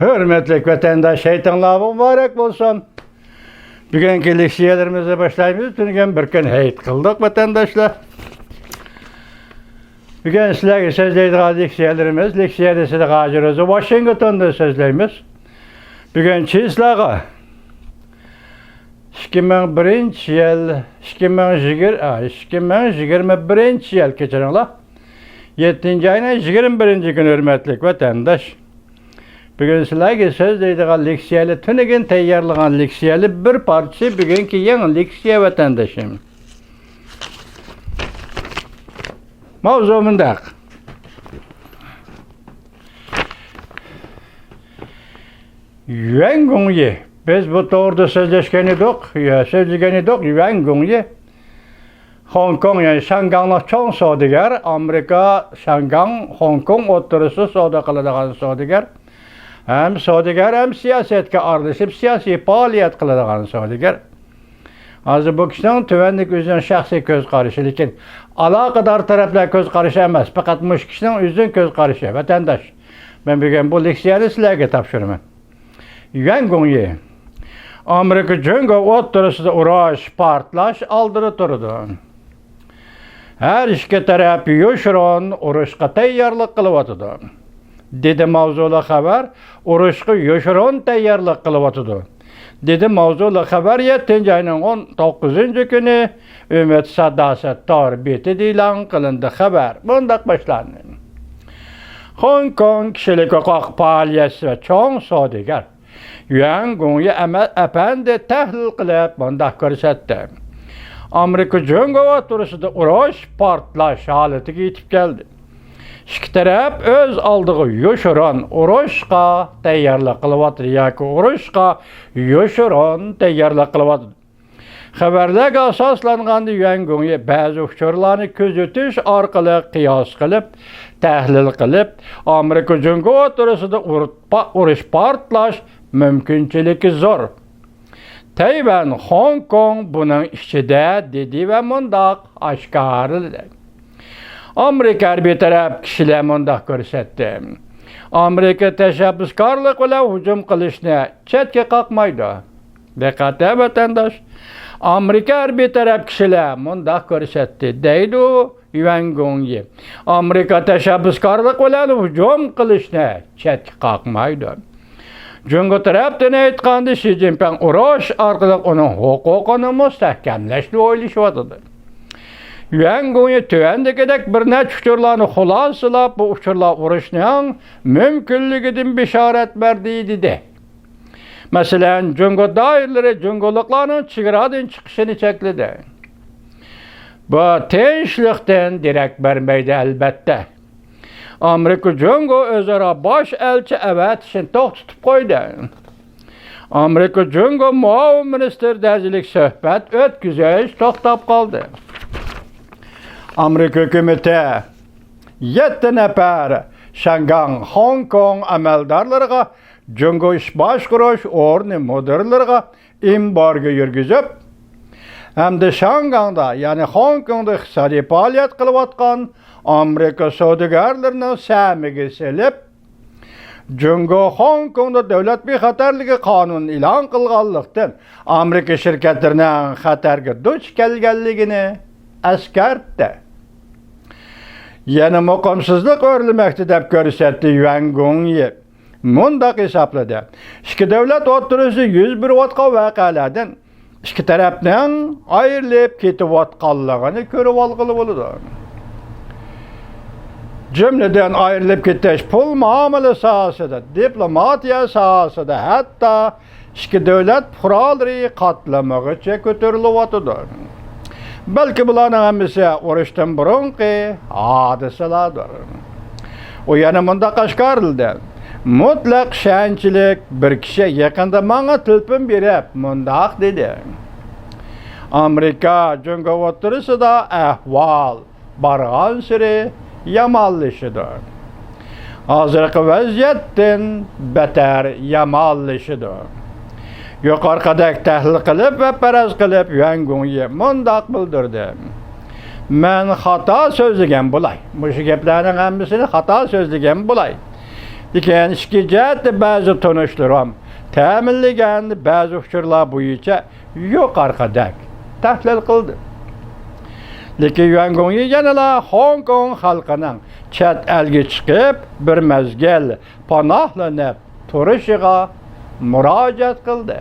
Hürmetlik vatandaş, şeytanlar mübarek olsun. Bugünkü leksiyalarımıza başlayımız. Bugün bir gün heyet kıldık vatandaşlar. Bugün sizlerge sözleydiğiniz leksiyalarımız, leksiyada size gacırızı Washington'da sözleyimiz. Bugün çizlağı 2001 yıl, 2021 yıl geçenler 7. ayına 21. gün hürmetlik vatandaş. Bugün sizlerge sözleydiğiniz leksiyalı tünügün tayarlanan leksiyalı bir parçası bugünkü yeni leksiya vatandaşım. Mavzumunda Yuan Gongyi. Biz bu doğruda sözleşken idik, sözleşken idik Yuan Gongyi. Hong Kong yani Şangang'la çok savdigar, Amerika, Şangang, Hong Kong oturusu savda kıladigan savdigar. Hem savdigar hem siyasetke aralashib siyosiy faoliyat qiladigan savdigar. Hozir bu kishinin tuvanlik o'zining shaxsiy ko'z qarashi, lekin aloqador taraflar ko'z qarashi emas, faqat mush kishining o'zining ko'z qarashi. Vatandosh, men bugun bu leksiyani sizlarga topshiraman. Yuan Gongyi Amerika Jungo o'rtasida urush, portlash oldida turdi. Her ikki taraf yoshirin urushga tayyorlik qilyotdi. Dedi mavzuli xabar, urushga yoshirin tayyorlik qilyotdi. Dedi mavzuli xabar 7 ayning 19 kuni Umid Sadosi tor betida e'lon qilindi xabar. Bundaq boshlandi. Hong Kong kishilik huquq faoliyatchisi va cho'ng savdogar Yuan Gongyi apandi tahlil qilib bundaq ko'rsatdi. Amerika Jungo o'rtasida urush, portlash holatiga yetib keldi. İki taraf öz aldığı yoshirin urushga tayyorlik qilyapti yoki urushga yoshirin tayyorlik qilyapti. Xabarlarga asoslanganda Yuan Gongyi ba'zi uchurlarni kuzatish orqali qiyos qilib, tahlil qilib, Amerika Jungo o'rtasida urush portlash mumkinchiligi zo'r. Tayvan, Hong Kong buning ichida dedi va mundaq oshkorladi. Amerika bir taraf kishilar mundaq ko'rsatdi. Amerika tashabbuskorlik bilan hujum qilishni chetga qoqmaydi. Diqqat vatandosh. Amerika bir taraf kishilar mundaq ko'rsatdi deydi Yuan Gongyi. Amerika tashabbuskorlik bilan hujum qilishni chetga qoqmaydi. Jungo tarafdan aytganda Xi Jinping urush orqali uning huquqini mustahkamlashni o'ylashyapti. Yuan Gongyi tuvandagidek bir necha uchurlarni xulosalab, bu uchurlar urushning mumkinligidan bishorat berdi dedi. Masalan, Jungo doiralari jungoliklarning chegaradan chiqishini chekladi. Bu tinchlikdan derak bermaydi albatta. Amerika Jungo o'zaro bosh elchi avatishini to'xtatib qo'ydi. Amerika Jungo muavin ministr darajalik suhbat o'tkazish to'xtab qoldi. Amerika hukumati 7 nafar Shangang, Hong Kong amaldorlariga Jungo ish boshqarish o'rni mudirlariga embargo yurgizib, hamda Shangangda, ya'ni Hong Kongda iqtisodiy faoliyat qilayotgan Amerika savdogarlarining samiga selib, Jungo Hong Kongda davlat bexatarligi qonuni e'lon qilganlikdan Amerika shirkatlarining xatarga duch kelganligini askartdi. Yana muqimsizlik o'rilmoqda deb ko'rsatdi Yuan Gongyi. Mundaq hisobladi. Ikki davlat o'rtasida yuz berayotgan voqealardan ikki tarafning ayrilib ketayotganligini ko'rib olg'ili bo'ladi. Cümleden ayrılıp ketish pul muomala sohasida, diplomatiya sohasida, hatto ikki davlat qurollari qatlamigacha ko'tarilyapti. Balki bularning hammasi urushdan burungi hodisalardir. U yana mundaq oshkorildi. Mutlaq ishonchlik bir kishi yaqinda menga tilpin berib mundaq dedi. Amerika Jungo o'rtasida ahvol borgan sari yomonlashidir. Hozirgi vaziyatdan betar yomonlashidir. Yuqoridagi tahlil qilib va faraz qilib Yuan Gongyi mundaq bildirdi. Men xato so'zlagan bo'lay. Bu gaplarning hammasini xato so'zlagan bo'lay. Lekin ishki jihatda ba'zi tanishlarim ta'minlagan ba'zi uchurlar bo'yicha yuqoriqidek tahlil qildi. Lekin Yuan Gongyi yanada Hong Kong xalqining chet elga chiqib bir mezgil panohlanib turishiga murojaat qildi.